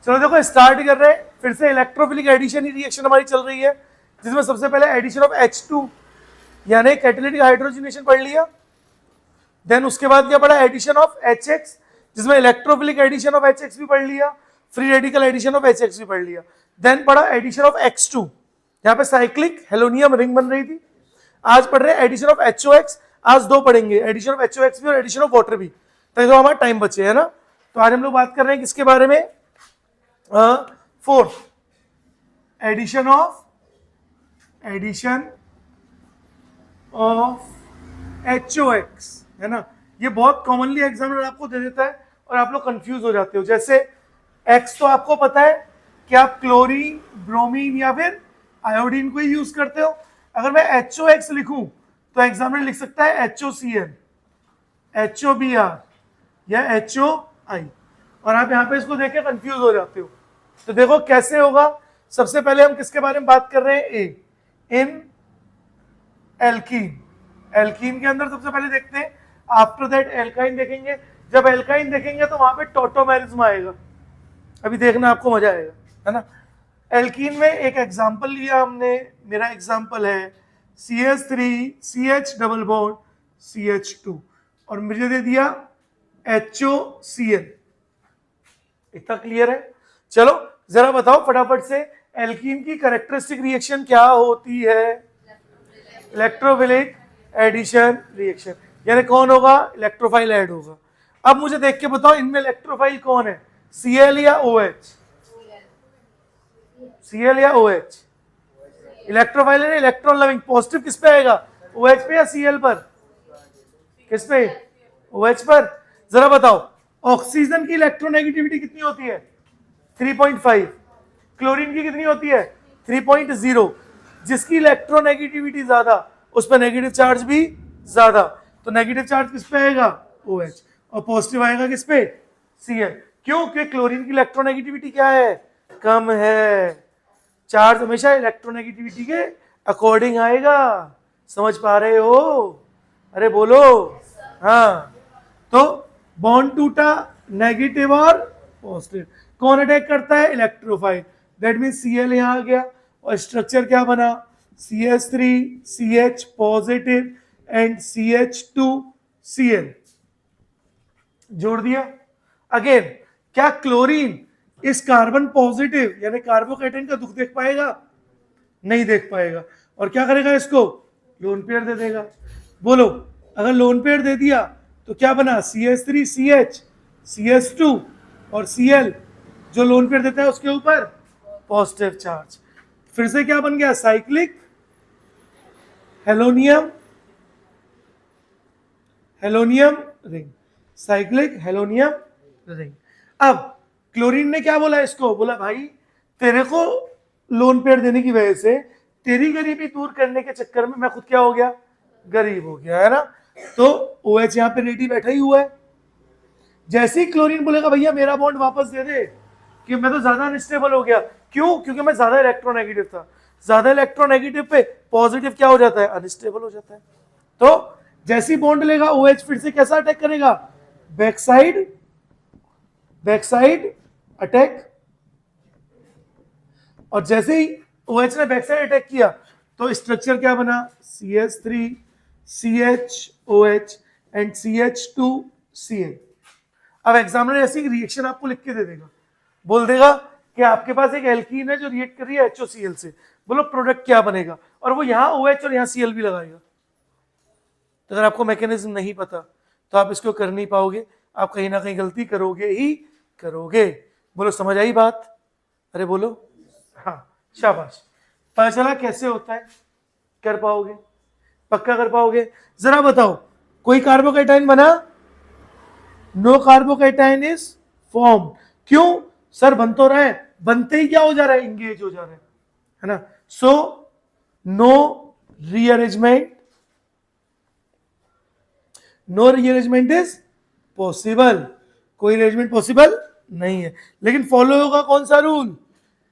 चलो देखो स्टार्ट कर रहे हैं फिर से। इलेक्ट्रोफिलिक एडिशन ही रिएक्शन हमारी चल रही है, जिसमें सबसे पहले एडिशन ऑफ H2 यानी कैटालिटिक हाइड्रोजनेशन पढ़ लिया। देन उसके बाद क्या पढ़ा, एडिशन ऑफ HX, जिसमें इलेक्ट्रोफिलिक एडिशन ऑफ HX भी पढ़ लिया, free radical addition of HX भी पढ़ लिया। देन पढ़ा एडिशन ऑफ X2, यहाँ पे साइक्लिक हेलोनियम रिंग बन रही थी। आज पढ़ रहे हैं एडिशन ऑफ HOX, आज दो पढ़ेंगे, एडिशन ऑफ HOX भी और एडिशन ऑफ वाटर भी, ताकि तो हमारा टाइम बचे, है ना। तो आज हम लोग बात कर रहे हैं किसके बारे में, फोर्थ एडिशन ऑफ HOX, है ना। ये बहुत कॉमनली एग्जामिनर आपको दे देता है और आप लोग कंफ्यूज हो जाते हो। जैसे X तो आपको पता है कि आप क्लोरीन, ब्रोमीन या फिर आयोडीन को ही यूज करते हो। अगर मैं HOX लिखूं तो एग्जामिनर लिख सकता है HOCl, HOBr या HOI, और आप यहाँ पे इसको देख के कंफ्यूज हो जाते हो। तो देखो कैसे होगा। सबसे पहले हम किसके बारे में बात कर रहे हैं, इन एल्कीन। एल्कीन के अंदर सबसे पहले देखते हैं, आफ्टर दैट एल्काइन देखेंगे। जब एल्काइन देखेंगे तो वहां पे टोटोमेरिज्म आएगा, अभी देखना आपको मजा आएगा, है ना। एल्कीन में एक एग्जांपल लिया हमने, मेरा एग्जांपल है CH3CH डबल बॉन्ड CH2 और मुझे दे दिया HOCl। इतना क्लियर है। चलो जरा बताओ फटाफट से, एल्कीन की कैरेक्टरिस्टिक रिएक्शन क्या होती है, इलेक्ट्रोफिलिक एडिशन रिएक्शन, यानी कौन होगा, इलेक्ट्रोफाइल ऐड होगा। अब मुझे देख के बताओ इनमें इलेक्ट्रोफाइल कौन है, Cl या OH, Cl या OH। इलेक्ट्रोफाइल है, इलेक्ट्रॉन लविंग, पॉजिटिव किस पे आएगा, OH पे या Cl पर, किस पे, OH पर। जरा बताओ ऑक्सीजन की इलेक्ट्रोनेगेटिविटी कितनी होती है, 3.5, क्लोरीन की कितनी होती है, 3.0। जिसकी इलेक्ट्रोनेगेटिविटी ज्यादा उस पर नेगेटिव चार्ज भी ज्यादा, तो नेगेटिव चार्ज किस पे आएगा, OH, और पॉजिटिव आएगा किस पे, Cl। क्यों, क्योंकि क्लोरीन की इलेक्ट्रोनेगेटिविटी क्या है, कम है। चार्ज हमेशा इलेक्ट्रोनेगेटिविटी के अकॉर्डिंग आएगा, समझ पा रहे हो, अरे बोलो। हाँ, तो बॉन्ड टूटा, नेगेटिव और पॉजिटिव, कौन अटैक करता है, इलेक्ट्रोफाइल। दैट मीन Cl यहां आ गया और स्ट्रक्चर क्या बना, CH3CH पॉजिटिव एंड CH2Cl, जोड़ दिया। अगेन क्या क्लोरीन इस कार्बन पॉजिटिव यानी कार्बोकेटाइन का दुख देख पाएगा, नहीं देख पाएगा, और क्या करेगा, इसको लोन पेयर दे देगा। बोलो अगर लोन पेयर दे दिया तो क्या बना, CH3CH CH2 और Cl, जो लोन पेयर देता है उसके ऊपर पॉजिटिव चार्ज। फिर से क्या बन गया, साइक्लिक हेलोनियम रिंग, साइक्लिक हेलोनियम रिंग। अब क्लोरीन ने क्या बोला इसको, बोला भाई तेरे को लोन पेयर देने की वजह से तेरी गरीबी दूर करने के चक्कर में मैं खुद क्या हो गया, गरीब हो गया, है ना। तो OH यहाँ पे रेडी बैठा ही हुआ है। जैसे ही क्लोरीन बोलेगा भैया मेरा बॉन्ड वापस दे दे, कि मैं तो ज्यादा अनस्टेबल हो गया, क्यों, क्योंकि मैं ज्यादा इलेक्ट्रोनेगेटिव था। ज्यादा इलेक्ट्रोनेगेटिव पे पॉजिटिव क्या हो जाता है, अनस्टेबल हो जाता है। तो जैसे ही बॉन्ड लेगा OH फिर से कैसा अटैक करेगा, बैक साइड अटैक, और जैसे ही OH ने बैक साइड अटैक किया तो स्ट्रक्चर क्या बना, CH3CHOH एंड CH2Cl। अब एग्जामिनर ऐसी रिएक्शन आपको लिख के दे देगा, बोल देगा कि आपके पास एक एल्कीन है जो रिएक्ट कर रही है HOCl से, बोलो प्रोडक्ट क्या बनेगा, और वो यहाँ OH और यहाँ Cl भी लगाएगा। तो अगर आपको मैकेनिज्म नहीं पता तो आप इसको कर नहीं पाओगे, आप कहीं ना कहीं गलती करोगे ही करोगे। बोलो समझ आई बात, अरे बोलो, हाँ शाबाश, पता चला कैसे होता है, कर पाओगे, पक्का कर पाओगे। जरा बताओ कोई कार्बोकेटाइन बना, नो कार्बोकेटाइन इज फॉर्म, क्यों सर, बन तो रहा है, बनते ही क्या हो जा रहा है, इंगेज हो जा रहा है ना। So no rearrangement is possible, कोई अरेंजमेंट पॉसिबल नहीं है। लेकिन फॉलो होगा कौन सा rule,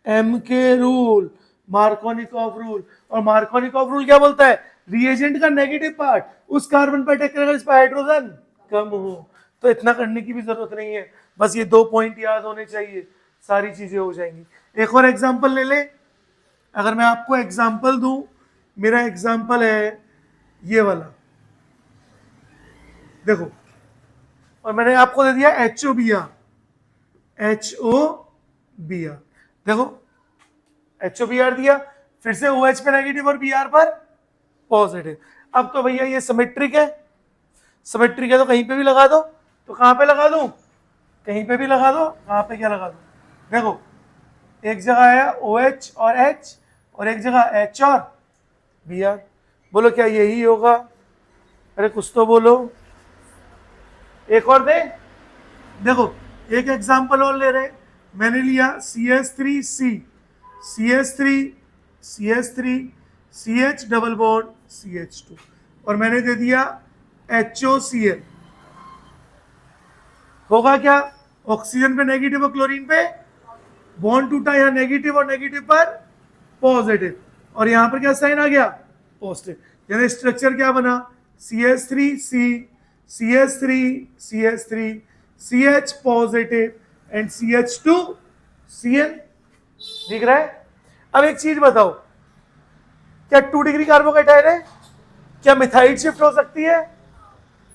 M K rule, Markovnikov rule. और मार्कोनिकॉफ रूल क्या बोलता है, रिएजेंट का नेगेटिव पार्ट उस कार्बन पर अटैक करेगा जिस पर हाइड्रोजन कम हो। तो इतना करने की भी जरूरत नहीं है, बस ये 2 पॉइंट याद होने चाहिए, सारी चीजें हो जाएंगी। एक और एग्जांपल ले ले, अगर मैं आपको एग्जांपल दूं, मेरा एग्जांपल है ये वाला, देखो, और मैंने आपको दे दिया HOBr, HOBr, देखो HOBr दिया, फिर से OH पे नेगेटिव और Br पर पॉजिटिव। अब तो भैया ये सिमेट्रिक है, सिमेट्रिक है तो कहीं पे भी लगा दो, तो कहां पे लगा दूं, कहीं पे भी लगा दो, कहां पे क्या लगा दूं, देखो एक जगह है OH और H और एक जगह H और Br, बोलो क्या यही होगा, अरे कुछ तो बोलो। एक और दे, देखो एक एग्जांपल और ले रहे, मैंने लिया CH3C, CH3, CH3, CH double bond CH2, और मैंने दे दिया HOCl, होगा क्या, ऑक्सीजन पे नेगेटिव और क्लोरीन पे बॉन्ड टूटा, यहाँ नेगेटिव और नेगेटिव पर पॉजिटिव, और यहाँ पर क्या साइन आ गया, पॉजिटिव, यानी स्ट्रक्चर क्या बना, CH3C, CH3, CH3, CH positive and CH2Cl, दिख रहा है। अब एक चीज बताओ, क्या 2 डिग्री कार्बोकेटाइन है, क्या मिथाइल शिफ्ट हो सकती है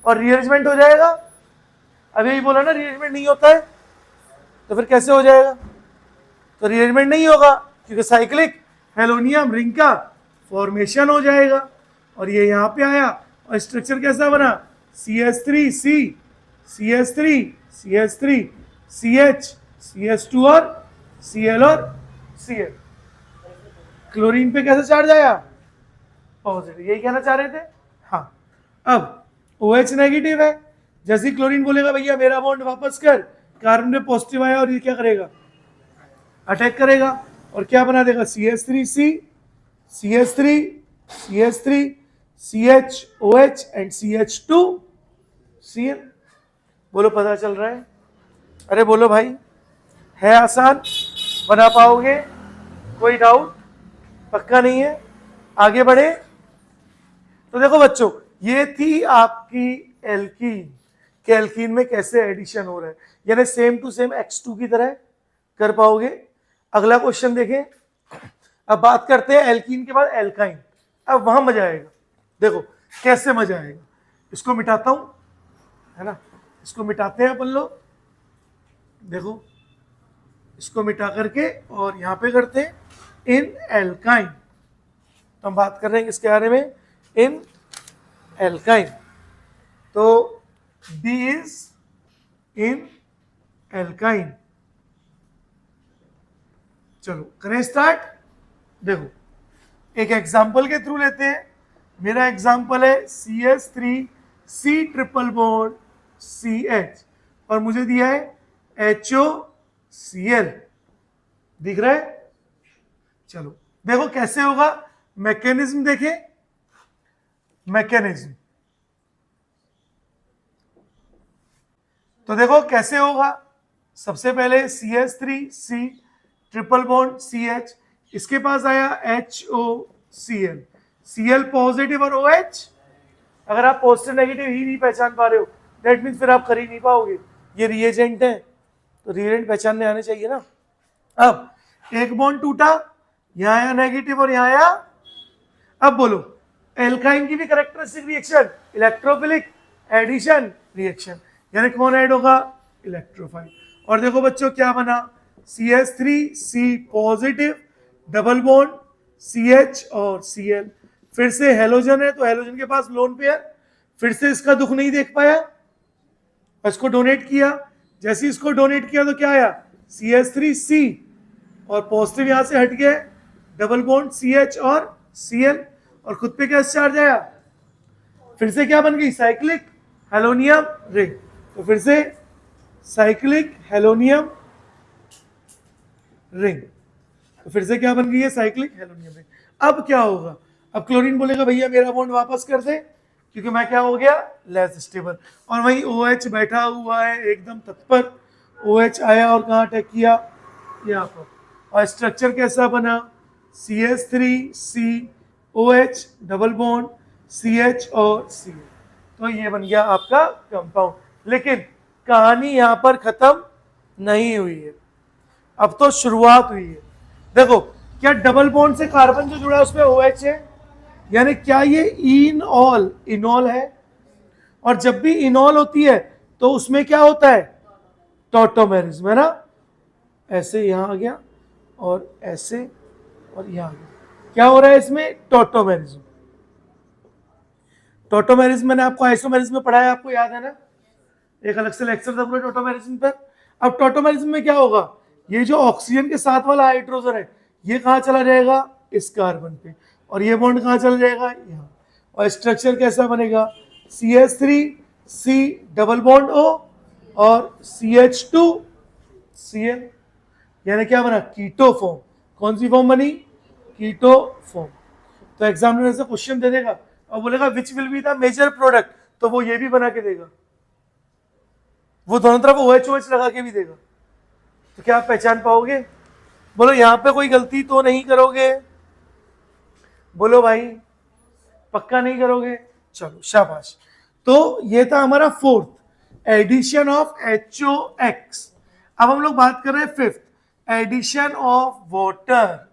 और रीअरेंजमेंट हो जाएगा, अभी यही बोला ना रीअरेंजमेंट नहीं होता है, तो फिर कैसे हो जाएगा, तो रीअरेंजमेंट नहीं होगा क्योंकि साइक्लिक हेलोनियम रिंग का फॉर्मेशन हो जाएगा, और ये यहाँ पे आया और स्ट्रक्चर कैसा बना, CH3C, CH3, CH3, CH, CH2 और Cl और Cl, क्लोरीन पे कैसे चार्ज आया, पॉजिटिव, यही कहना चाह रहे थे। हाँ, अब OH नेगेटिव है, जैसे ही क्लोरीन बोलेगा भैया मेरा बॉन्ड वापस कर, कार्बन पे पॉजिटिव आया और ये क्या करेगा, अटैक करेगा, और क्या बना देगा, CH3C, CH3, CH3, CHOH and CH2Cl, बोलो पता चल रहा है, अरे बोलो भाई, है आसान, बना पाओगे, कोई डाउट, पक्का नहीं है, आगे बढ़े। तो देखो बच्चों, ये थी आपकी एल्कीन, कि एल्कीन में कैसे एडिशन हो रहा है, यानी सेम टू सेम X2 की तरह कर पाओगे। अगला क्वेश्चन देखें, अब बात करते हैं एल्कीन के बाद एल्काइन, अब वहां मजा आएगा, देखो कैसे मजा आएगा, इसको मिटाता हूं, है ना, इसको मिटाते हैं अपन लोग, देखो इसको मिटा करके और यहां पे करते हैं इन एल्काइन, तो हम बात कर रहे हैं किसके बारे में, इन एल्काइन, तो B इज इन एल्काइन, चलो करें स्टार्ट। देखो एक एग्जांपल के थ्रू लेते हैं, मेरा एग्जांपल है CH3C ट्रिपल बॉन्ड CH, और मुझे दिया है HOCl, दिख रहा है, चलो देखो कैसे होगा, मैकेनिज्म देखें, मैकेनिज्म, तो देखो कैसे होगा, सबसे पहले CH3C ट्रिपल बॉन्ड CH, इसके पास आया HOCl, Cl पॉजिटिव और OH, अगर आप पॉजिटिव नेगेटिव ही नहीं पहचान पा रहे हो, दैट मीन्स फिर आप कर ही नहीं पाओगे, ये रिएजेंट है, तो रिएजेंट पहचानने आने चाहिए ना। अब एक बॉन्ड टूटा, यहां आया नेगेटिव और यहां आया, अब बोलो एल्काइन की भी characteristic reaction, electrophilic addition reaction, यानी कौन ऐड होगा, इलेक्ट्रोफाइल, और देखो बच्चों क्या बना, CH3C positive double bond CH और Cl, फिर से हेलोजन है तो हेलोजन के पास लोन पेयर, फिर से इसका दुख नहीं देख पाया, इसको डोनेट किया, जैसे इसको डोनेट किया तो क्या आया, CH3C, और पॉजिटिव यहां से हट गया, डबल बॉन्ड CH और Cl, और खुद पे क्या चार्ज आया, फिर से क्या बन गई, साइक्लिक हेलोनियम रिंग, तो फिर से साइक्लिक हेलोनियम रिंग, तो फिर से क्या बन गई है, साइक्लिक हेलोनियम रिंग। अब क्या होगा, अब क्लोरीन बोलेगा भैया मेरा बॉन्ड वापस कर दे, क्योंकि मैं क्या हो गया, लेस स्टेबल, और वहीं OH बैठा हुआ है एकदम तत्पर, OH आया और कहाँ अटैक किया, यहाँ पर, और स्ट्रक्चर कैसा बना, CH3C OH double bond CH और Cl, तो ये बन गया आपका कंपाउंड। लेकिन कहानी यहां पर खत्म नहीं हुई है, अब तो शुरुआत हुई है। देखो क्या डबल बॉन्ड से कार्बन जो जुड़ा है उसमें OH है, यानी क्या ये इनॉल है। और जब भी इनॉल होती है तो उसमें क्या होता है, टॉटोमेरिज्म, है ना। ऐसे यहां आ गया और ऐसे और यहां आ गया, क्या हो रहा है इसमें, टॉटोमेरिज्म। टॉटोमेरिज्म मैंने आपको आइसोमेरिज्म में पढ़ाया, आपको याद है ना, एक अलग से लेक्चर था पूरे टॉटोमेरिज्म पर। अब टॉटोमेरिज्म में क्या होगा, ये जो ऑक्सीजन के साथ वाला हाइड्रोजन है ये कहां चला जाएगा, इस कार्बन पे, और ये बॉन्ड कहां चला जाएगा, यहाँ। और स्ट्रक्चर कैसा बनेगा, CH3C डबल बॉन्ड O और CH2Cl, यानी क्या बना, कीटो फॉर्म। कौन सी फॉर्म बनी, कीटो फॉर्म। तो एग्जामिनर से क्वेश्चन दे देगा और बोलेगा which will be the major product, तो वो ये भी बना के देगा, वो दोनों तरफ OH लगा के भी देगा। तो क्या आप पहचान पाओगे, बोलो यहां पे कोई गलती तो नहीं करोगे, बोलो भाई पक्का नहीं करोगे, चलो शाबाश। तो ये था हमारा फोर्थ, एडिशन ऑफ HOX। अब हम लोग बात कर रहे हैं फिफ्थ, एडिशन ऑफ वाटर।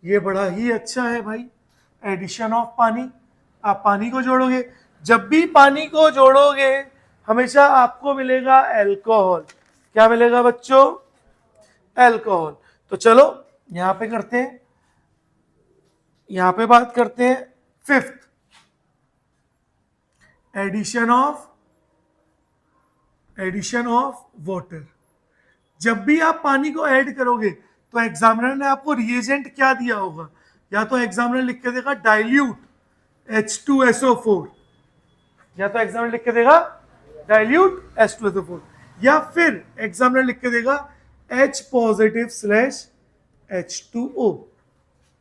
ये बड़ा ही अच्छा है भाई, एडिशन ऑफ पानी। आप पानी को जोड़ोगे, जब भी पानी को जोड़ोगे हमेशा आपको मिलेगा अल्कोहल। क्या मिलेगा बच्चों, अल्कोहल। तो चलो यहां पे करते हैं, यहां पे बात करते हैं फिफ्थ, एडिशन ऑफ वाटर। जब भी आप पानी को ऐड करोगे तो एग्जामिनर ने आपको रिएजेंट क्या दिया होगा, या तो एग्जामिनर लिख के देगा डाइल्यूट H2SO4, या तो एग्जामिनर लिख के देगा डाइल्यूट H2SO4, या फिर एग्जामिनर लिख के देगा H+/H2O।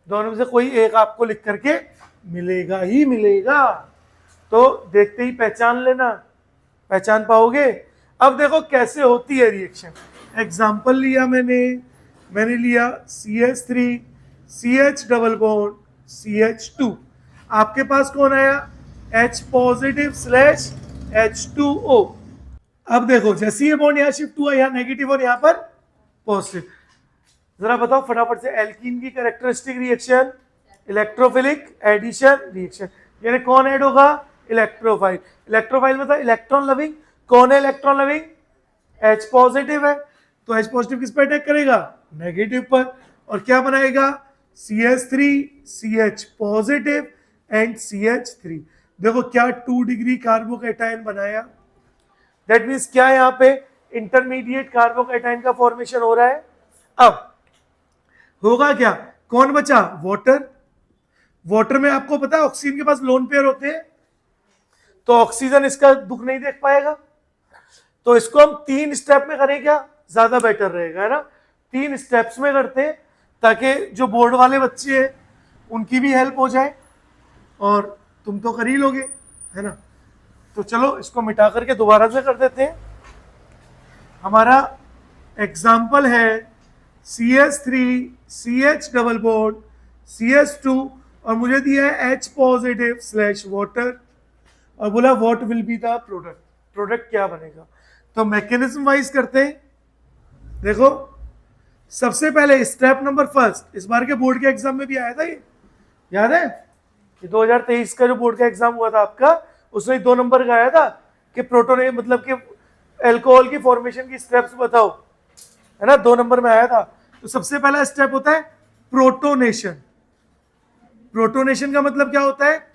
दोनों में से कोई एक आपको लिख करके मिलेगा ही मिलेगा। तो देखते ही पहचान लेना, पहचान पाओगे। अब देखो कैसे होती है रिएक्शन। एग्जाम्पल लिया मैंने लिया CH3 CH double bond CH2, आपके पास कौन आया, H+/H2O। अब देखो जैसे ये बॉन्ड यहाँ शिफ्ट हुआ, यहाँ नेगेटिव और यहाँ पर पॉजिटिव। जरा बताओ फटाफट से, एल्कीन की characteristic reaction, electrophilic addition reaction, यानी कौन ऐड होगा, इलेक्ट्रोफाइल। इलेक्ट्रोफाइल मतलब इलेक्ट्रॉन लविंग, कौन है इलेक्ट्रॉन लविंग, H पॉजिटिव है, तो H पॉजिटिव किस पर अटैक करेगा, नेगेटिव पर, और क्या बनाएगा, CH3 CH positive and CH3। देखो क्या 2 डिग्री कार्बोकैटायन बनाया, दैट मीन्स क्या यहाँ पे इंटरमीडिएट कार्बोकैटायन का फॉर्मेशन हो रहा है। अब होगा क्या, कौन बचा, वाटर। वाटर में आपको पता है ऑक्सीजन के पास लोन पेयर होते हैं, तो ऑक्सीजन इसका दुख नहीं देख पाएगा, तो इसको हम 3 स्टेप में करें, क्या ज्यादा बेटर रहेगा, है ना। 3 स्टेप्स में करते हैं ताकि जो बोर्ड वाले बच्चे हैं उनकी भी हेल्प हो जाए, और तुम तो कर ही लोगे, है ना। तो चलो इसको मिटा करके दोबारा से कर देते हैं। हमारा एग्जाम्पल है CH3 CH double bond CH2, और मुझे दिया है H+/वाटर, और बोला what will be the product, product क्या बनेगा। तो मैकेनिज्म वाइज करते हैं। देखो सबसे पहले स्टेप नंबर फर्स्ट, इस बार के बोर्ड के एग्जाम में भी आया था, ये याद है, ये 2023 का जो बोर्ड का एग्जाम हुआ था आपका, उसमें 2 नंबर का आया था कि प्रोटोन मतलब कि अल्कोहल की फॉर्मेशन की स्टेप्स बताओ, है ना, 2 नंबर में आया था। तो सबसे पहला स्टेप होता है प्रोटोनेशन। प्रोटोनेशन का मतलब क्या होता है,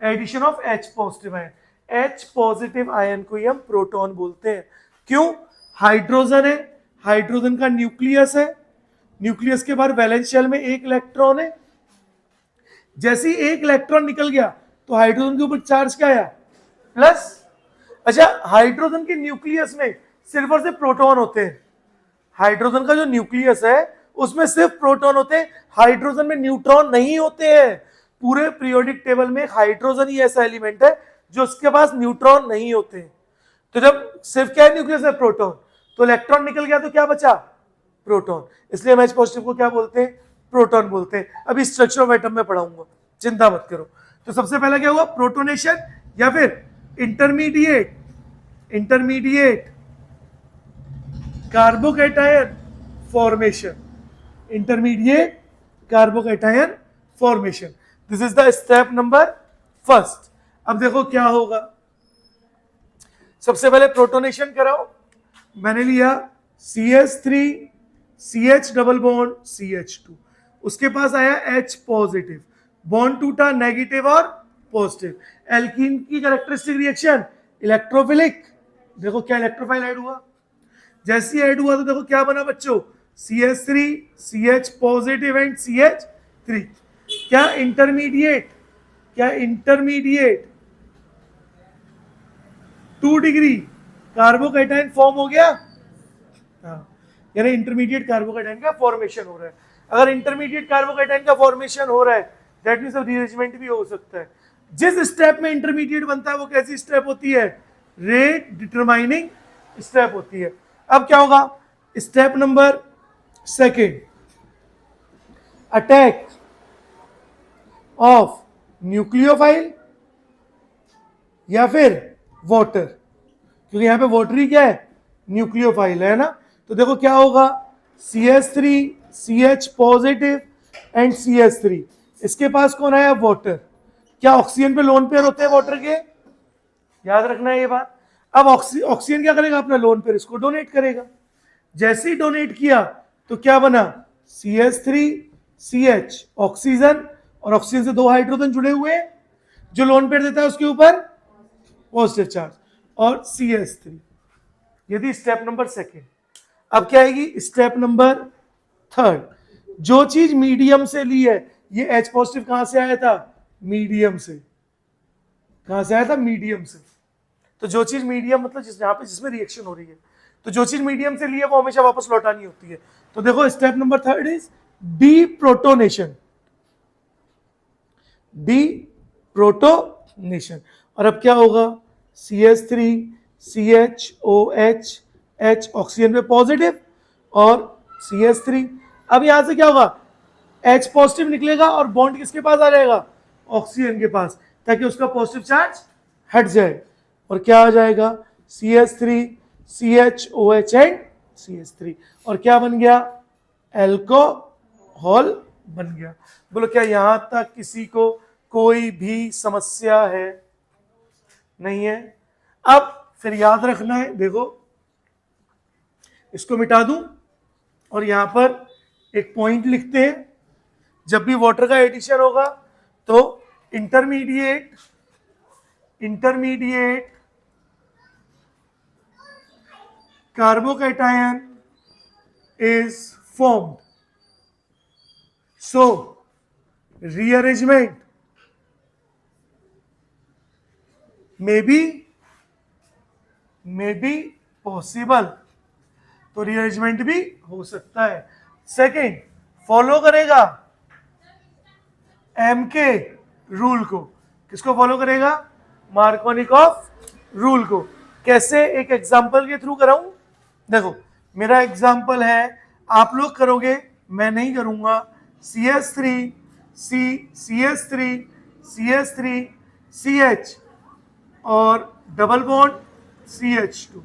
addition of H positive ion. H positive ion को ही हम प्रोटॉन बोलते हैं। क्यों, हाइड्रोजन है, हाइड्रोजन का न्यूक्लियस है, न्यूक्लियस के बाद वैलेंस शेल में 1 इलेक्ट्रॉन है। जैसे ही 1 इलेक्ट्रॉन निकल गया तो हाइड्रोजन के ऊपर चार्ज क्या आया, प्लस। अच्छा, हाइड्रोजन के न्यूक्लियस में सिर्फ और सिर्फ प्रोटॉन होते हैं। हाइड्रोजन का जो न्यूक्लियस है उसमें सिर्फ प्रोटॉन होते हैं, हाइड्रोजन में न्यूट्रॉन नहीं होते हैं। पूरे पीरियोडिक टेबल में हाइड्रोजन ही ऐसा एलिमेंट है जो उसके पास न्यूट्रॉन नहीं होते हैं। तो जब सिर्फ क्या है, न्यूक्लियस है, प्रोटॉन, तो इलेक्ट्रॉन निकल गया तो क्या बचा, प्रोटॉन। इसलिए हम H पॉजिटिव को क्या बोलते हैं, प्रोटॉन बोलते हैं। अभी स्ट्रक्चर ऑफ एटम में पढ़ाऊंगा, चिंता मत करो। तो सबसे पहला क्या हुआ, प्रोटोनेशन, या फिर intermediate carbocation formation. Intermediate carbocation formation. This is the step number first. अब देखो क्या होगा. सबसे पहले प्रोटोनेशन कराओ. मैंने लिया CH3 CH double bond CH2. उसके पास आया H पॉजिटिव. बॉन्ड टूटा नेगेटिव और पॉजिटिव. एल्कीन की कैरेक्टरिस्टिक रिएक्शन इलेक्ट्रोफिलिक. देखो क्या इलेक्ट्रोफाइल ऐड हुआ. जैसे ही ऐड हुआ तो देखो क्या बना बच्चों. CH3 CH positive and CH3. क्या इंटरमीडिएट 2 डिग्री कार्बोकैटायन फॉर्म हो गया. यानी इंटरमीडिएट कार्बोकैटायन का फॉर्मेशन हो रहा है. अगर इंटरमीडिएट कार्बोकैटायन का फॉर्मेशन हो रहा है दैट मींस रीअरेंजमेंट भी हो सकता है. जिस स्टेप में इंटरमीडिएट बनता है वो कैसी स्टेप होती है. रेट डिटरमाइनिंग स्टेप होती है. अब क्या होगा. Step number second, attack of nucleophile या फिर वाटर. क्योंकि यहां पे वाटर ही क्या है, न्यूक्लियोफाइल है ना. तो देखो क्या होगा. CH3 CH positive and CH3. इसके पास कौन आया, वाटर. क्या ऑक्सीजन पे लोन पेयर होते हैं वाटर के, याद रखना है ये बात. अब ऑक्सीजन क्या करेगा, अपना लोन पेयर इसको डोनेट करेगा. जैसे ही डोनेट किया तो क्या बना, CH3 CH ऑक्सीजन, और ऑक्सीजन से 2 हाइड्रोजन जुड़े हुए हैं. जो लोन पेयर देता है उसके ऊपर पॉजिटिव चार्ज, और CH3. ये थी स्टेप नंबर सेकेंड. अब क्या आएगी स्टेप नंबर थर्ड. जो चीज मीडियम से ली है, ये H पॉजिटिव कहां से आया था, मीडियम से. कहां से आया था, मीडियम से. तो जो चीज मीडियम मतलब जिसमें रिएक्शन हो रही है, तो जो चीज मीडियम से ली है वो हमेशा वापस लौटानी होती है. तो देखो step number third is deprotonation. Deprotonation. और अब क्या होगा, CH3 CHOH H ऑक्सीजन पे पॉजिटिव और CH3. अब यहां से क्या होगा, H पॉजिटिव निकलेगा और बॉन्ड किसके पास आ जाएगा, ऑक्सीजन के पास, ताकि उसका पॉजिटिव चार्ज हट जाए. और क्या आ जाएगा, CH3 CHOH एंड CH3. और क्या बन गया, एल्कोहल बन गया. बोलो क्या यहां तक किसी को कोई भी समस्या है, नहीं है. अब फिर याद रखना है, देखो इसको मिटा दूं और यहां पर एक पॉइंट लिखते हैं. जब भी वाटर का एडिशन होगा तो intermediate carbocation is formed. So rearrangement may be possible. तो rearrangement भी हो सकता है. सेकेंड, फॉलो करेगा एम के रूल को. किसको फॉलो करेगा, मार्कोनिकॉफ रूल को. कैसे, एक एग्जांपल के थ्रू कराऊं. देखो मेरा एग्जाम्पल है, आप लोग करोगे, मैं नहीं करूंगा. CH3 CH और डबल बॉन्ड CH2,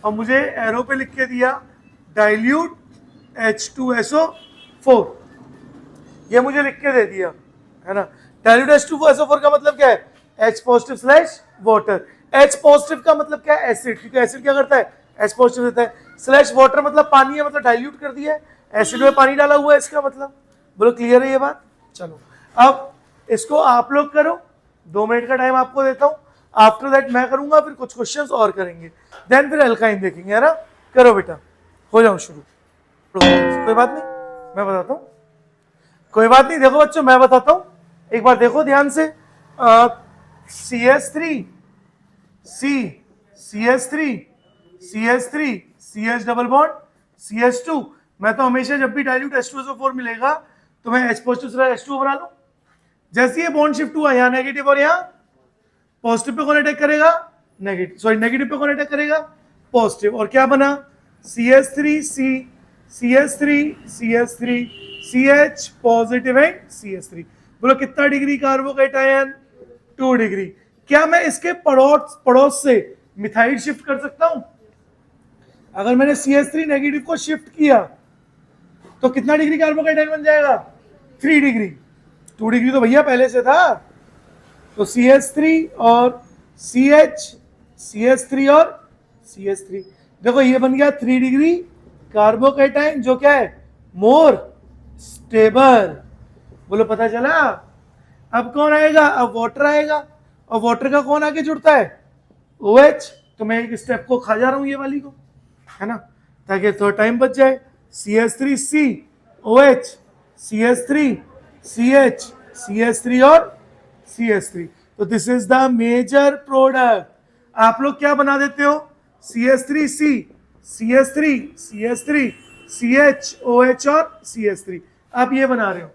और मुझे एरो पे लिख के दिया डाइल्यूट H2SO4. ये मुझे लिख के दे दिया है ना. डाइल्यूट H2SO4 का मतलब क्या है, H positive slash water. H positive का मतलब क्या है, एसिड, क्योंकि एसिड क्या करता है, H पॉजिटिव देता है. स्लैश वाटर मतलब पानी है, मतलब डाइल्यूट कर दिया है, एसिड में पानी डाला हुआ है इसका मतलब. बोलो क्लियर है ये बात. चलो अब इसको आप लोग करो, 2 मिनट का टाइम आपको देता हूं. आफ्टर दैट मैं करूंगा, फिर कुछ क्वेश्चंस और करेंगे, देन फिर एल्काइन देखेंगे, है ना. करो बेटा, हो जाओ शुरू. कोई बात नहीं, मैं बताता हूं. कोई बात नहीं, देखो बच्चों मैं बताता हूं, एक बार देखो ध्यान से. CH3 CH3 CH double bond CH2. मैं तो हमेशा जब भी डाइल्यूट H2SO4 मिलेगा तो मैं H पॉजिटिव से H2 बना लूं. जैसे ये बॉन्ड शिफ्ट हुआ, यहाँ नेगेटिव और यहाँ पॉजिटिव पे कौन अटैक करेगा, नेगेटिव पे कौन अटैक करेगा, पॉजिटिव. और क्या बना, CH3 CH positive and CH3. बोलो कितना डिग्री कार्बोकैटायन, 2 डिग्री. क्या मैं इसके पड़ोस से मिथाइल शिफ्ट कर सकता हूं. अगर मैंने CH3 नेगेटिव को शिफ्ट किया तो कितना डिग्री कार्बोकेटाइन बन जाएगा? 3 डिग्री। 2 डिग्री तो भैया पहले से था, तो CH3 और CH, CH3 और CH3। देखो ये बन गया 3 डिग्री कार्बोकेटाइन, जो क्या है? More stable. बोलो पता चला? अब कौन आएगा? अब वाटर आएगा, और वाटर का कौन आगे जुड़ता है? OH। तो मैं एक स्टेप को खा जा रहा हूं ये वाली को, है ना, ताकि थोड़ा टाइम बच जाए। CH3C OH, CH3 CH, CH3 और CH3। तो this is the major product. आप लोग क्या बना देते हो? CH3C, CH3, CH3, CH, OH और CH3, आप ये बना रहे हो।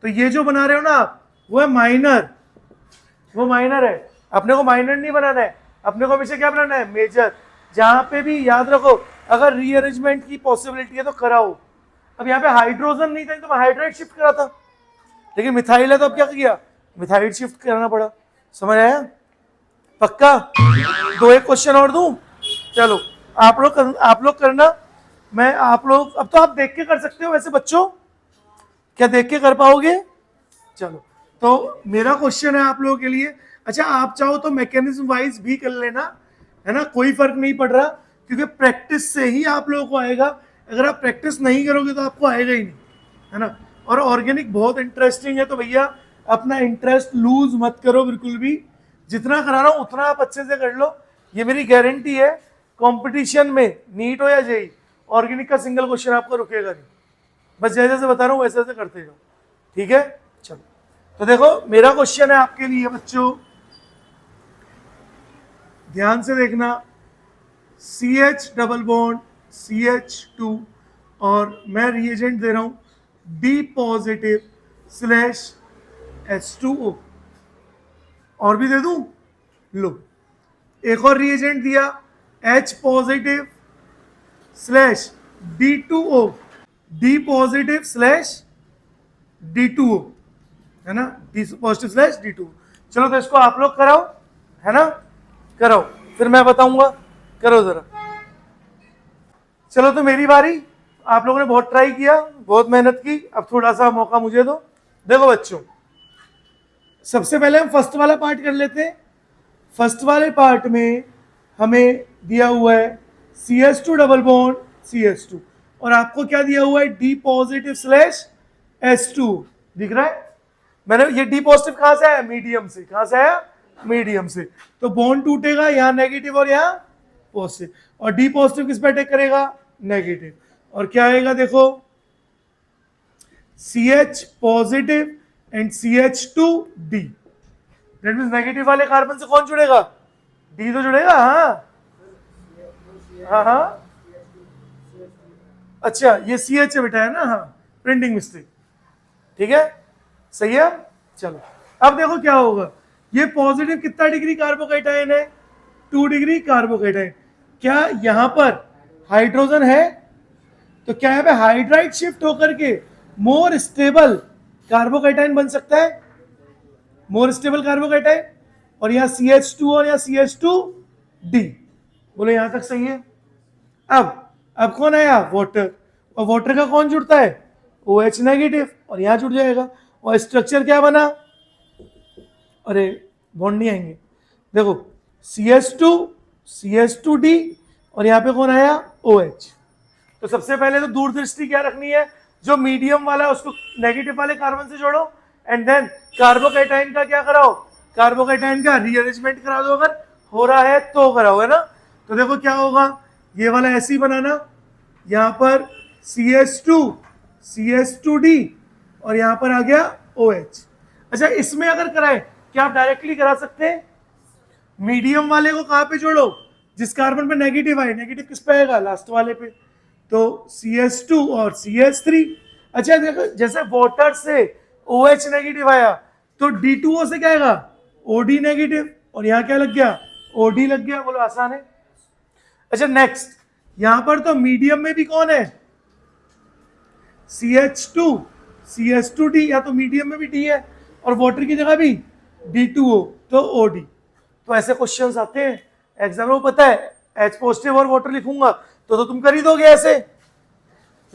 तो ये जो बना रहे हो ना आप, वो है माइनर, वो माइनर है। अपने को माइनर नहीं बनाना है, अपने को हमेशा क्या बनाना है? मेजर। जहां पे भी याद रखो, अगर रीअरेंजमेंट की पॉसिबिलिटी है तो कराओ। अब यहाँ पे हाइड्रोजन नहीं था तो मैं हाइड्राइड शिफ्ट करा था, लेकिन मिथाइल है तो अब क्या किया? मिथाइल शिफ्ट कराना पड़ा। समझ आया? पक्का? 2 एक क्वेश्चन और दूं? चलो आप लोग करना, मैं आप लोग अब तो आप देख के कर सकते हो वैसे बच्चों, क्या देख के कर पाओगे? चलो तो मेरा क्वेश्चन है आप लोगों के लिए। अच्छा आप चाहो तो मैकेनिज्म वाइज भी कर लेना, है ना, कोई फर्क नहीं पड़ रहा, क्योंकि प्रैक्टिस से ही आप लोगों को आएगा। अगर आप प्रैक्टिस नहीं करोगे तो आपको आएगा ही नहीं, है ना। और ऑर्गेनिक बहुत इंटरेस्टिंग है, तो भैया अपना इंटरेस्ट लूज मत करो बिल्कुल भी। जितना करा रहा हूं उतना आप अच्छे से कर लो, ये मेरी गारंटी है। कंपटीशन में नीट हो या जेई, ऑर्गेनिक का सिंगल क्वेश्चन आपका रुकेगा नहीं। बस जैसे जैसे बता रहा हूँ वैसे वैसे करते जाओ, ठीक है। चलो तो देखो मेरा क्वेश्चन है आपके लिए बच्चों, ध्यान से देखना। CH डबल बॉन्ड CH2 और मैं रिएजेंट दे रहा हूं D पॉजिटिव स्लैश H2O, और भी दे दूं? लो एक और रिएजेंट दिया H positive slash D2O, D positive slash D2O, है ना, D पॉजिटिव स्लैश D2O। चलो तो इसको आप लोग कराओ, है ना, कराओ, फिर मैं बताऊंगा, करो जरा। चलो तो मेरी बारी। आप लोगों ने बहुत ट्राई किया, बहुत मेहनत की, अब थोड़ा सा मौका मुझे दो। देखो बच्चों, सबसे पहले हम फर्स्ट वाला पार्ट कर लेते हैं। फर्स्ट वाले पार्ट में हमें दिया हुआ है CH2 डबल बॉन्ड CH2, और आपको क्या दिया हुआ है? D positive slash H2। दिख रहा है? मैंने ये D पॉजिटिव कहां से आया? मीडियम से। कहां से आया? मीडियम से। तो बॉन्ड टूटेगा, यहाँ नेगेटिव और यहाँ पॉजिटिव, और D पॉजिटिव किस पे अटैक करेगा? नेगेटिव। और क्या आएगा देखो, CH positive and CH2D। That means negative वाले कार्बन से कौन जुड़ेगा? D तो जुड़ेगा। हाँ हाँ, अच्छा ये CH है बेटा, है ना, हाँ प्रिंटिंग मिस्टेक, ठीक है, सही है। चलो अब देखो क्या होगा, ये पॉजिटिव कितना डिग्री कार्बोकेटाइन है? 2 डिग्री कार्बोकेटाइन। क्या यहां पर हाइड्रोजन है? तो क्या यहाँ पे हाइड्राइड शिफ्ट होकर के मोर स्टेबल कार्बोकेटाइन बन सकता है, मोर स्टेबल कार्बोकेटाइन। और यहाँ CH2 और यहाँ CH2D। बोलो यहां तक सही है? अब कौन आया? वाटर। और वाटर का कौन जुड़ता है? OH नेगेटिव, और यहां जुड़ जाएगा। और स्ट्रक्चर क्या बना? अरे बॉन्ड नहीं आएंगे, देखो CH2 CH2D, और यहाँ पे कौन आया? OH। तो सबसे पहले तो दूरदृष्टि क्या रखनी है, जो मीडियम वाला है उसको नेगेटिव वाले कार्बन से जोड़ो, एंड देन कार्बोकेटाइन का क्या कराओ? कार्बोकेटाइन का रीअरेंजमेंट करा दो, अगर हो रहा है तो कराओ, है ना। तो देखो क्या होगा, ये वाला ऐसे ही बनाना, यहाँ पर CH2 CH2D, और यहाँ पर आ गया OH। अच्छा इसमें अगर कराए, क्या आप डायरेक्टली करा सकते हैं? मीडियम वाले को कहाँ पे जोड़ो? जिस कार्बन पे नेगेटिव आए, नेगेटिव किस पे आएगा? लास्ट वाले पे। तो CH2 और CH3। अच्छा देखो, जैसे वाटर से OH नेगेटिव आया, तो D2O से क्या आएगा? OD नेगेटिव, और यहाँ क्या लग गया? OD लग गया। बोलो आसान है। अच्छा नेक्स्ट, यहां पर तो मीडियम में भी कौन है? CH2 CH2D, या तो मीडियम में भी D है, और वाटर की जगह भी D2O, तो OD। तो ऐसे क्वेश्चंस आते हैं एग्जाम में, पता है H पॉजिटिव और वाटर लिखूंगा तो तुम कर ही दोगे ऐसे,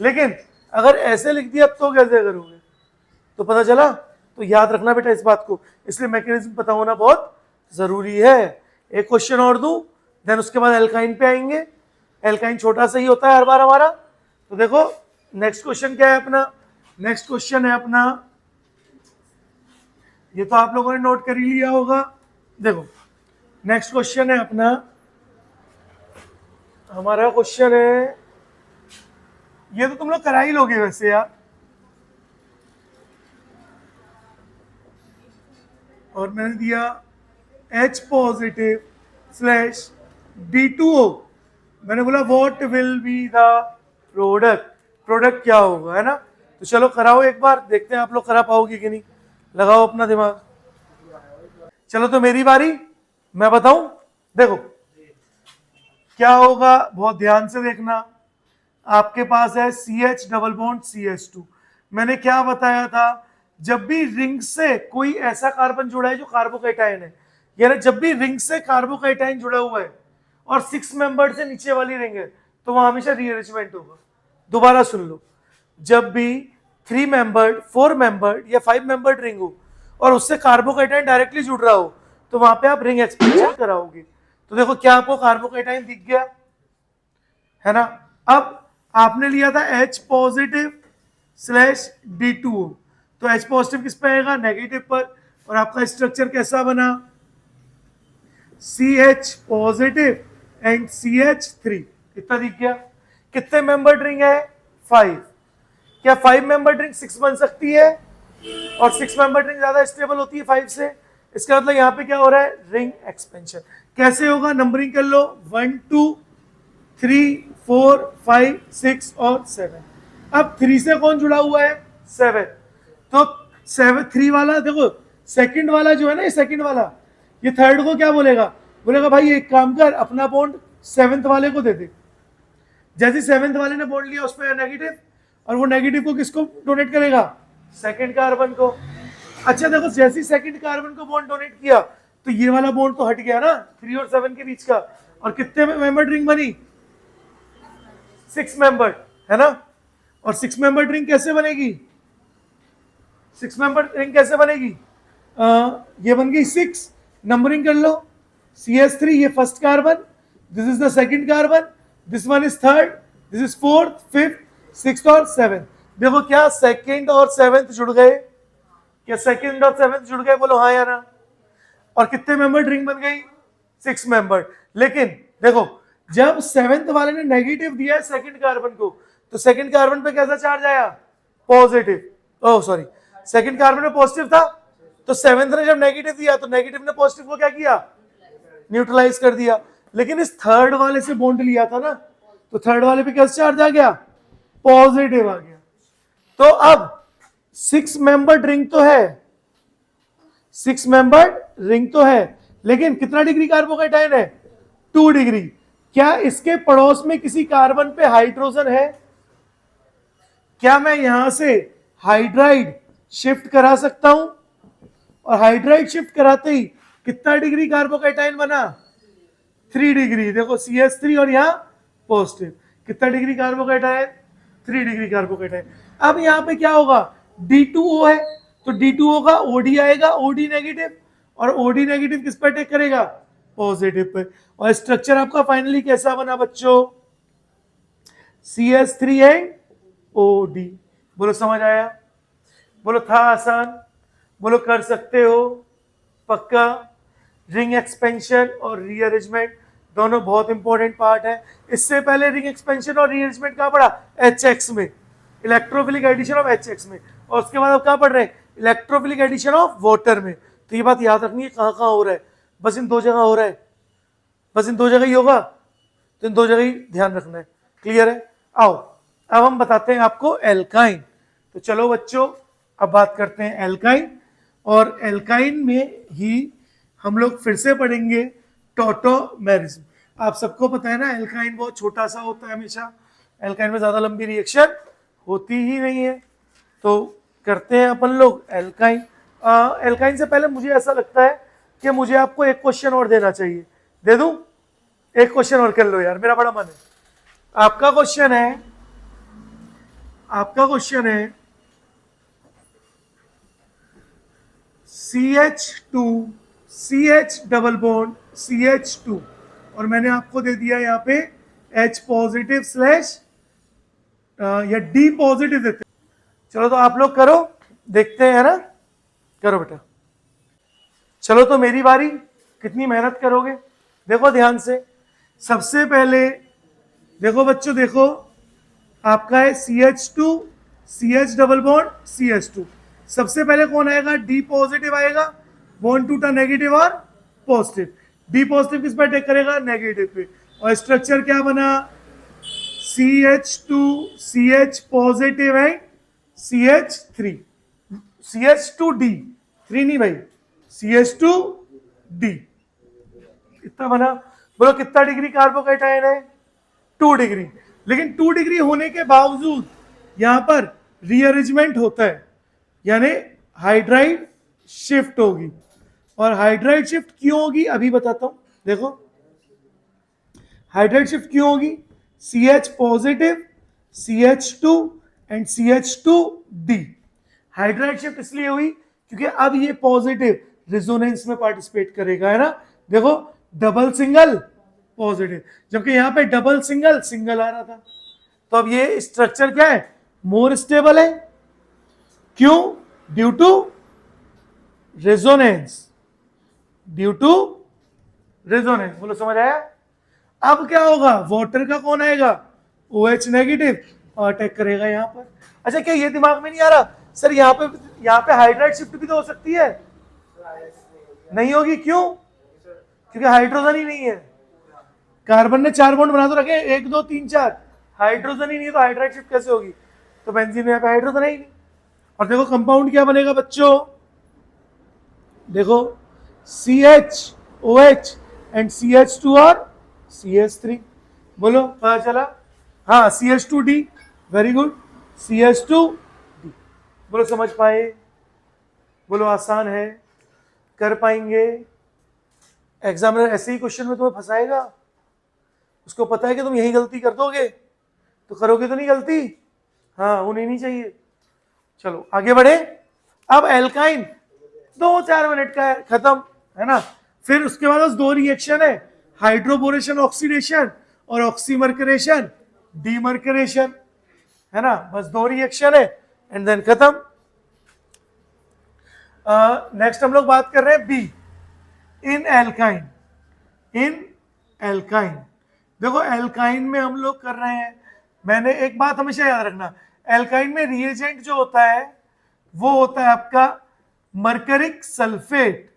लेकिन अगर ऐसे लिख दिया तो कैसे करोगे? तो पता चला? तो याद रखना बेटा इस बात को, इसलिए मैकेनिज्म पता होना बहुत जरूरी है। एक क्वेश्चन और दूं, देन उसके बाद एल्काइन पे आएंगे। एल्काइन छोटा सा ही होता है हर बार हमारा। तो देखो नेक्स्ट क्वेश्चन क्या है अपना, नेक्स्ट क्वेश्चन है अपना, ये तो आप लोगों ने नोट कर ही लिया होगा। देखो नेक्स्ट क्वेश्चन है अपना, हमारा क्वेश्चन है, ये तो तुम लोग करा ही लोगे वैसे यार, और मैंने दिया H पॉजिटिव स्लैश D2O, मैंने बोला what will be the product, product क्या होगा, है ना? तो चलो कराओ एक बार, देखते हैं आप लोग करा पाओगे कि नहीं, लगाओ अपना दिमाग। चलो तो मेरी बारी, मैं बताऊं। देखो क्या होगा, बहुत ध्यान से देखना। आपके पास है CH डबल बॉन्ड CH2। मैंने क्या बताया था, जब भी रिंग से कोई ऐसा कार्बन जुड़ा है जो कार्बोकैटायन है, यानी जब भी रिंग से कार्बोकैटायन जुड़ा हुआ है और 6 मेंबर्ड से नीचे वाली रिंग है, तो वहां हमेशा रीअरेंजमेंट होगा। दोबारा सुन लो, जब भी 3 मेंबर्ड, 4 मेंबर्ड या 5 मेंबर्ड रिंग हो और उससे कार्बोकैटायन डायरेक्टली जुड़ रहा हो, तो वहां पे आप रिंग एक्सपेंशन कराओगे। तो देखो क्या आपको कार्बोकैटायन दिख गया, है ना? अब आपने लिया था H पॉजिटिव स्लैश D2O, तो H पॉजिटिव किस पे आएगा, नेगेटिव पर, और आपका स्ट्रक्चर कैसा बना, CH पॉजिटिव एंड CH3। कितना दिख गया? कितने मेंबर रिंग है, 5। क्या 5 मेंबर रिंग 6 बन सकती है? और 6 मेंबर रिंग ज्यादा स्टेबल होती है 5 से। इसका मतलब यहाँ पे क्या हो रहा है, रिंग एक्सपेंशन। कैसे होगा, नंबरिंग कर लो, 1 2 3 4 5 6 और 7। अब 3 से कौन जुड़ा हुआ है, 7। तो 7 3 वाला देखो, सेकंड वाला जो है ना, ये सेकंड वाला, ये थर्ड को क्या बोलेगा, बोलेगा भाई एक काम कर, अपना बॉन्ड 7th वाले को दे दे। जैसे 7th वाले ने बॉन्ड लिया उस पर नेगेटिव, और वो नेगेटिव को किसको डोनेट करेगा, सेकंड कार्बन को। अच्छा देखो, जैसे सेकंड कार्बन को बॉन्ड डोनेट किया तो ये वाला बॉन्ड तो हट गया ना 3 और 7 के बीच का, और कितने मेंबर रिंग बनी, 6 मेंबर, है ना? और 6 मेंबर रिंग कैसे बनेगी, 6 मेंबर रिंग कैसे बनेगी, ये बन गई 6। नंबरिंग कर लो, CH3 ये first carbon, this is the second carbon, this one is third, this is fourth, fifth, sixth और सेवेंथ। देखो क्या सेकंड और सेवेंथ जुड़ गए, क्या सेकंड और सेवेंथ जुड़ गए, बोलो हाँ या ना? और कितने मेंबर रिंग बन गई, 6 मेंबर। लेकिन देखो जब 7th वाले ने नेगेटिव दिया है सेकंड कार्बन को, तो सेकंड कार्बन पे कैसा चार्ज आया, positive. Oh sorry, second carbon में पॉजिटिव था, तो 7th ने जब नेगेटिव दिया तो नेगेटिव ने पॉजिटिव को क्या किया, न्यूट्रलाइज कर दिया। लेकिन इस थर्ड वाले से बॉन्ड लिया था ना, तो थर्ड वाले पे कैसा चार्ज आ गया, पॉजिटिव आ गया। तो अब 6 मेंबर्ड रिंग तो है, 6 मेंबर्ड रिंग तो है, लेकिन कितना डिग्री कार्बोकैटायन है, 2 डिग्री। क्या इसके पड़ोस में किसी कार्बन पे हाइड्रोजन है? क्या मैं यहां से हाइड्राइड शिफ्ट करा सकता हूं? और हाइड्राइड शिफ्ट कराते ही कितना डिग्री कार्बोकैटायन बना, 3 डिग्री। देखो CH3 और यहाँ पॉजिटिव, कितना डिग्री कार्बोकैटायन, 3 डिग्री कार्बोकैटायन। अब यहाँ पे क्या होगा, D2O है, तो D2O का OD आएगा, OD नेगेटिव, और OD नेगेटिव किस पर अटैक करेगा, पॉजिटिव पे। और स्ट्रक्चर आपका फाइनली कैसा बना बच्चों, CH3 एंड OD। बोलो समझ आया, बोलो था आसान, बोलो कर सकते हो पक्का। रिंग एक्सपेंशन और रीअरेंजमेंट दोनों बहुत इंपॉर्टेंट पार्ट है। इससे पहले रिंग एक्सपेंशन और रीअरेंजमेंट कहाँ पढ़ा, HX में, इलेक्ट्रोफिलिक एडिशन ऑफ HX में, और उसके बाद अब कहाँ पढ़ रहे हैं, इलेक्ट्रोफिलिक एडिशन ऑफ वाटर में। तो ये बात याद रखनी है, कहाँ कहाँ हो रहा है, बस इन 2 जगह हो रहा है, बस इन 2 जगह ही होगा, तो इन 2 जगह ही ध्यान रखना है। क्लियर है? आओ अब हम बताते हैं आपको एल्काइन। तो चलो बच्चों अब बात करते हैं एल्काइन, और एल्काइन में ही हम लोग फिर से पढ़ेंगे टॉटोमेरिज्म। आप सबको पता है ना, एल्काइन बहुत छोटा सा होता है हमेशा, एल्काइन में ज्यादा लंबी रिएक्शन होती ही नहीं है। तो करते हैं अपन लोग एल्काइन। एल्काइन से पहले मुझे ऐसा लगता है कि मुझे आपको एक क्वेश्चन और देना चाहिए, दे दूं? एक क्वेश्चन और कर लो यार, मेरा बड़ा मन है। आपका क्वेश्चन है, आपका क्वेश्चन है CH2 CH double bond CH2 और मैंने आपको दे दिया यहाँ पे H पॉजिटिव स्लैश या D पॉजिटिव देते हैं। चलो तो आप लोग करो, देखते हैं, है ना, करो बेटा। चलो तो मेरी बारी, कितनी मेहनत करोगे देखो ध्यान से। सबसे पहले देखो बच्चों, देखो आपका है CH2 CH double bond CH2। सबसे पहले कौन आएगा? D पॉजिटिव आएगा, बॉन्ड टूटा नेगेटिव और पॉजिटिव। D पॉजिटिव किस पर अटैक करेगा? नेगेटिव पे। और स्ट्रक्चर क्या बना? CH2 CH positive and CH3 CH2D, 3 नहीं भाई, CH2D इतना बना। बोलो कितना डिग्री कार्बोकैटायन है? 2 डिग्री। लेकिन 2 डिग्री होने के बावजूद यहां पर रीअरेंजमेंट होता है, यानी हाइड्राइड शिफ्ट होगी। और हाइड्राइड शिफ्ट क्यों होगी अभी बताता हूं। देखो हाइड्राइड शिफ्ट क्यों होगी? CH positive CH2 and CH2D। Hydride shift इसलिए हुई क्योंकि अब ये पॉजिटिव रेजोनेंस में पार्टिसिपेट करेगा, है ना। देखो डबल सिंगल पॉजिटिव, जबकि यहां पे डबल सिंगल सिंगल आ रहा था। तो अब ये स्ट्रक्चर क्या है? मोर स्टेबल है। क्यों? Due to resonance, due to resonance. बोलो समझ आया? अब क्या होगा? वाटर का कौन आएगा? OH नेगेटिव और अटैक करेगा यहां पर। अच्छा क्या ये दिमाग में नहीं आ रहा सर यहाँ पे हाइड्राइड शिफ्ट भी तो हो सकती है? नहीं होगी। क्यों? क्योंकि हाइड्रोजन ही नहीं है। कार्बन ने 4 बॉन्ड बना तो रखे, 1 2 3 4, हाइड्रोजन ही नहीं है तो हाइड्राइड शिफ्ट कैसे होगी? तो बेंजीन में यहाँ पे हाइड्रोजन है ही नहीं। और देखो कंपाउंड क्या बनेगा बच्चों, देखो CH OH एंड CH2 और CH3। बोलो पता चला? हाँ CH2D, वेरी गुड, CH2D। बोलो समझ पाए? बोलो आसान है, कर पाएंगे? एग्जामिनर ऐसे ही क्वेश्चन में तुम्हें फंसाएगा, उसको पता है कि तुम यही गलती कर दोगे, तो करोगे तो नहीं गलती? हाँ होनी नहीं चाहिए। चलो आगे बढ़े। अब एल्काइन 2-4 मिनट का है, खत्म, है ना। फिर उसके बाद बस 2 रिएक्शन है, हाइड्रोबोरेशन ऑक्सीडेशन और ऑक्सीमर्करेशन डीमर्करेशन, है ना। बस 2 रिएक्शन है एंड देन खत्म। नेक्स्ट हम लोग बात कर रहे हैं बी, इन एल्काइन। इन एल्काइन देखो एल्काइन में हम लोग कर रहे हैं, मैंने एक बात हमेशा याद रखना, एल्काइन में रिएजेंट जो होता है वो होता है आपका mercuric sulphate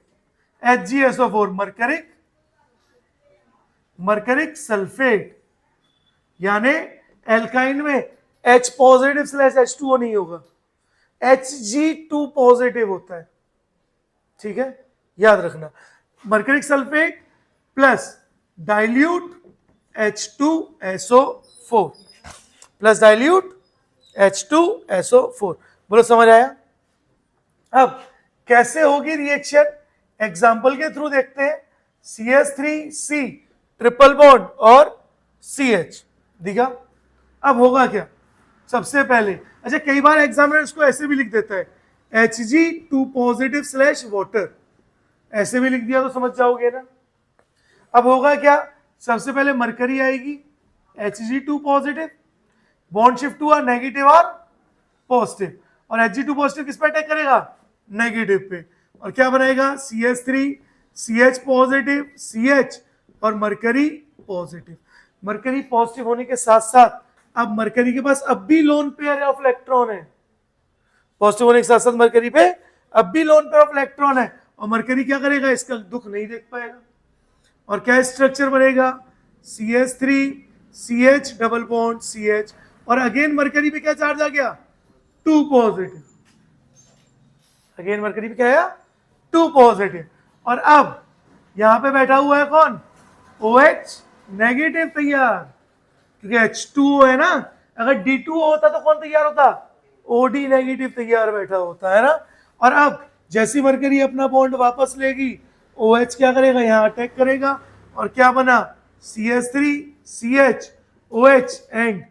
HgSO4, mercuric sulphate. यानी एल्काइन में H पॉजिटिव स्लैश H2O नहीं होगा, Hg2 पॉजिटिव होता है, ठीक है, याद रखना। Mercuric sulphate plus dilute H2SO4 plus dilute H2SO4। बोलो समझ आया? अब कैसे होगी रिएक्शन, एग्जाम्पल के थ्रू देखते हैं। CH3C ट्रिपल बॉन्ड और CH दिखा। अब होगा क्या? सबसे पहले, अच्छा कई बार एग्जामिनर इसको ऐसे भी लिख देता है Hg2 पॉजिटिव स्लैश वाटर, ऐसे भी लिख दिया तो समझ जाओगे ना। अब होगा क्या? सबसे पहले मरकरी आएगी Hg2 पॉजिटिव, बॉन्ड शिफ्ट हुआ नेगेटिव और पॉजिटिव, और Hg2 पॉजिटिव किस पे अटैक करेगा? नेगेटिव पे। और क्या बनाएगा? CH3 CH पॉजिटिव CH और मरकरी पॉजिटिव। मरकरी पॉजिटिव होने के साथ साथ अब मरकरी के पास अब भी लोन पेयर ऑफ इलेक्ट्रॉन है, पॉजिटिव होने के साथ साथ मरकरी पे अब भी लोन पेयर ऑफ इलेक्ट्रॉन है, और मरकरी क्या करेगा? इसका दुख नहीं देख पाएगा। और क्या स्ट्रक्चर बनेगा? CH3 CH double bond CH, और अगेन मरकरी पे क्या चार्ज आ गया? 2 पॉजिटिव। अगेन मरकरी पे क्या आया? 2 पॉजिटिव। और अब यहां पे बैठा हुआ है कौन? OH नेगेटिव तैयार, क्योंकि H2O है ना। अगर D2O होता तो कौन तैयार होता? OD नेगेटिव तैयार बैठा होता है ना। और अब जैसी मरकरी अपना बॉन्ड वापस लेगी, OH क्या करेगा? यहां अटैक करेगा, और क्या बना? CH3 CH OH and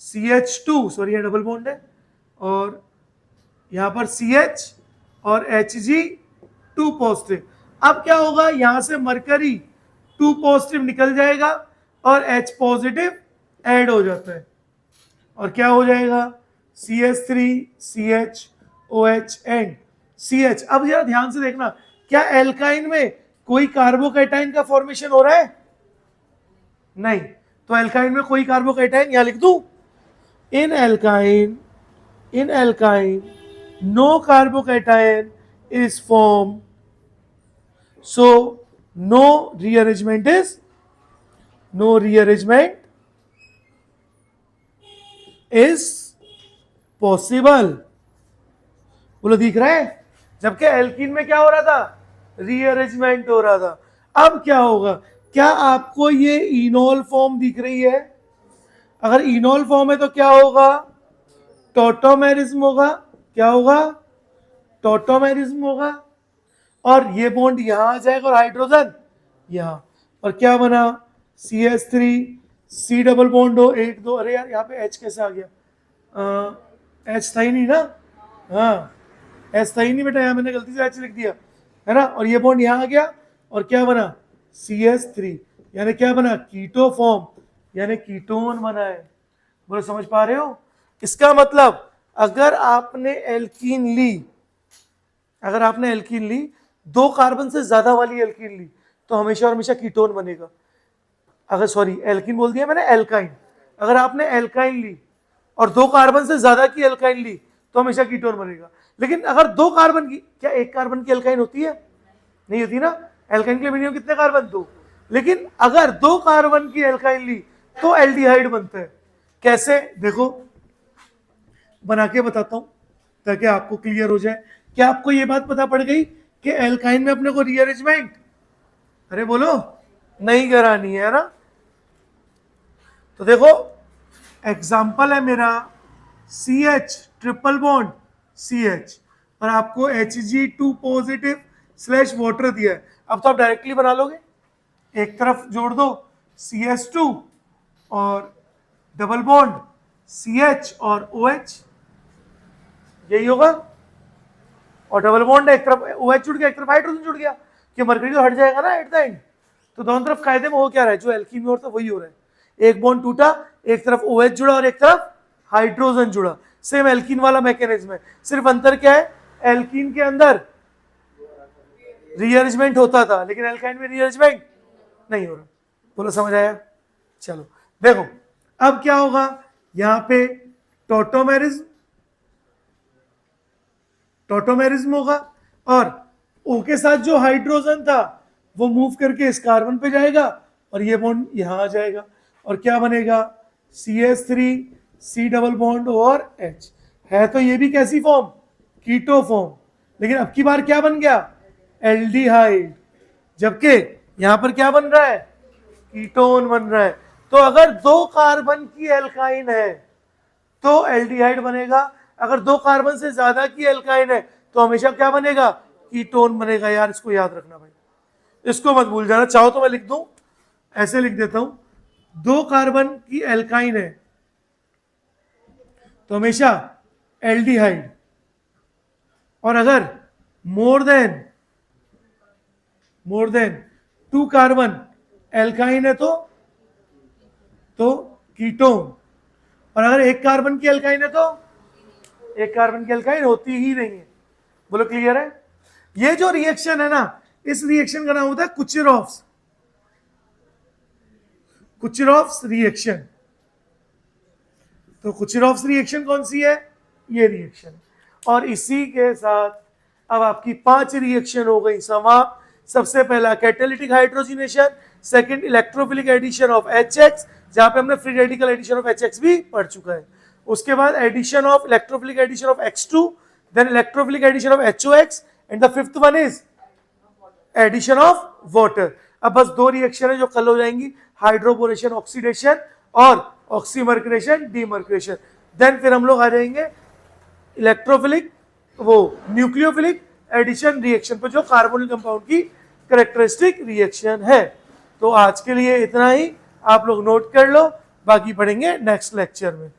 CH2, sorry ये डबल बॉन्ड है, और यहां पर CH और Hg2 पॉजिटिव। अब क्या होगा, यहां से मरकरी 2 पॉजिटिव निकल जाएगा और H पॉजिटिव ऐड हो जाता है और क्या हो जाएगा, CH3 CHOH एंड CH। अब जरा ध्यान से देखना, क्या एल्काइन में कोई कार्बोकैटाइन का फॉर्मेशन हो रहा है? नहीं। तो एल्काइन में कोई कार्बोकैटाइन, यहां लिख दूं, in alkyne no carbocation is form, so no rearrangement is possible. बोलो दिख रहा है? जबकि एल्कीन में क्या हो रहा था, रीअरेंजमेंट हो रहा था। अब क्या होगा, क्या आपको ये इनोल फॉर्म दिख रही है? अगर इनोल फॉर्म है तो क्या होगा, टॉटोमेरिज्म होगा। क्या होगा, टॉटोमेरिज्म होगा। और ये बॉन्ड यहां आ जाएगा और हाइड्रोजन यहां, और क्या बना, CH3 C डबल बॉन्ड हो 1 2, अरे यार यहाँ पे H कैसे आ गया, H था ही नहीं ना, हाँ H था ही नहीं बेटा, यहाँ मैंने गलती से H लिख दिया है ना, और ये बॉन्ड यहाँ आ गया और क्या बना, CH3, यानी क्या बना, कीटो फॉर्म, यानी कीटोन बना है। बोलो समझ पा रहे हो? इसका मतलब अगर आपने एल्कीन ली, 2 कार्बन से ज्यादा वाली एल्कीन ली, तो हमेशा हमेशा कीटोन बनेगा। अगर सॉरी एल्कीन बोल दिया मैंने, एल्काइन, अगर आपने एल्काइन ली और 2 कार्बन से ज्यादा की एल्काइन ली तो हमेशा कीटोन बनेगा। लेकिन अगर 2 कार्बन की, क्या 1 कार्बन की एल्काइन होती है? नहीं होती ना। एल्काइन के मिनिमम कितने कार्बन, 2। लेकिन अगर 2 कार्बन की एल्काइन ली तो एल्डिहाइड बनता है। कैसे, देखो बना के बताता हूं ताकि आपको क्लियर हो जाए। क्या आपको यह बात पता पड़ गई कि एल्काइन में अपने को रीअरेंजमेंट, अरे बोलो, नहीं करानी है ना। तो देखो एग्जाम्पल है मेरा CH ट्रिपल बॉन्ड CH और आपको Hg2 पॉजिटिव / वाटर दिया है। अब तो आप डायरेक्टली बना लोगे, एक तरफ जोड़ दो CH2 और डबल बॉन्ड CH और OH, यही होगा। और डबल बॉन्ड एक तरफ OH जुड़ गया, एक तरफ हाइड्रोजन जुड़ गया, कि मरकरी तो हट जाएगा ना एट द एंड। तो दोनों तरफ कायदे में हो क्या रहा है, जो एल्कीन में होता है वही हो रहा है। एक बॉन्ड टूटा, एक तरफ OH जुड़ा और एक तरफ हाइड्रोजन जुड़ा। सेम एल्कीन वाला मैकेनिज्म है, सिर्फ अंतर क्या है, एल्कीन के अंदर रीअरेंजमेंट होता था लेकिन एल्काइन में रीअरेंजमेंट नहीं हो रहा। बोलो समझ आया? चलो देखो अब क्या होगा, यहां पे टॉटोमेरिज्म होगा और O के साथ जो हाइड्रोजन था वो मूव करके इस कार्बन पे जाएगा और ये बॉन्ड यहां आ जाएगा और क्या बनेगा, CH3 C डबल बॉन्ड और H। है तो ये भी कैसी फॉर्म, कीटो फॉर्म, लेकिन अब की बार क्या बन गया, एल्डिहाइड, जबकि यहां पर क्या बन रहा है, कीटोन बन रहा है। तो अगर 2 कार्बन की एल्काइन है तो एल्डिहाइड बनेगा, अगर 2 कार्बन से ज्यादा की एल्काइन है तो हमेशा क्या बनेगा, कीटोन बनेगा। यार इसको याद रखना भाई, इसको मत भूल जाना। चाहो तो मैं लिख दूं, ऐसे लिख देता हूं, 2 कार्बन की एल्काइन है तो हमेशा एल्डिहाइड, और अगर मोर देन 2 कार्बन एल्काइन है तो कीटोन, और अगर 1 कार्बन की एल्काइन है तो 1 कार्बन की एल्काइन होती ही नहीं है। बोलो क्लियर है? ये जो रिएक्शन है ना, इस रिएक्शन का नाम होता है कुचिरोव्स रिएक्शन। तो कुचिरोव्स रिएक्शन कौन सी है, ये रिएक्शन। और इसी के साथ अब आपकी 5 रिएक्शन हो गई समाप्त। सबसे पहला catalytic hydrogenation, second electrophilic addition of HX, जहां पे हमने free radical addition of HX भी पढ़ चुका है। उसके बाद addition of electrophilic addition of X2, then electrophilic addition of HOX, and the 5th one is addition of water. अब बस 2 रिएक्शन है जो कल हो जाएंगी, हाइड्रोबोरेशन ऑक्सीडेशन और ऑक्सीमर्करेशन डीमर्करेशन। देन फिर हम लोग आ जाएंगे इलेक्ट्रोफिलिक न्यूक्लियोफिलिक एडिशन रिएक्शन पर, जो कार्बोनिल कंपाउंड की कैरेक्टरिस्टिक रिएक्शन है। तो आज के लिए इतना ही, आप लोग नोट कर लो, बाकी पढ़ेंगे नेक्स्ट लेक्चर में।